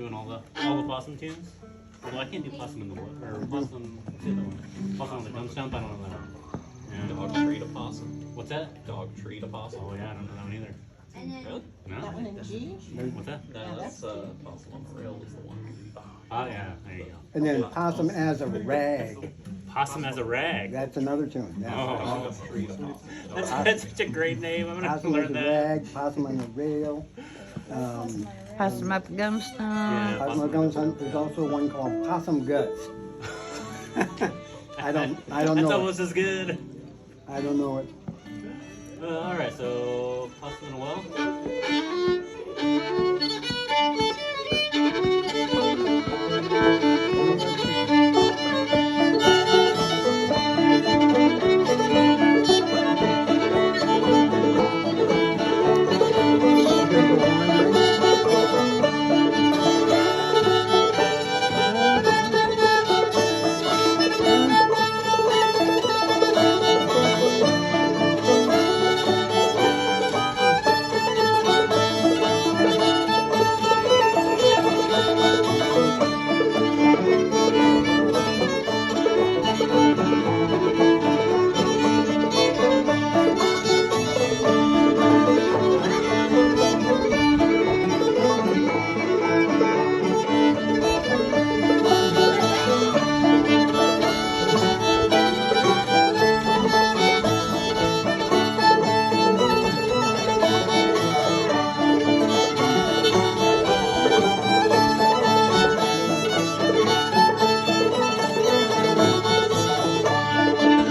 doing all the possum tunes. Although I can't do possum in the wood or possum. What's the other one? Possum on the gum stump. I don't know that one. Yeah. Dog treat a possum. What's that? Dog treat a possum. Oh yeah, I don't know that one either. Really? No. That one in G? What's that? No, that's possum on the rail is the one. Oh yeah, there you go. And then possum as a rag. Possum as a rag. That's another tune. Yeah. Oh, Dog treat a possum. that's such a great name. I'm gonna have to Possum as learn a that. rag, possum on the rail. Possum up the gum stump. Yeah, Possum on the gum stump. There's also one called possum guts. I don't That's know it. almost as good. I don't know it. All right, so possum in a well.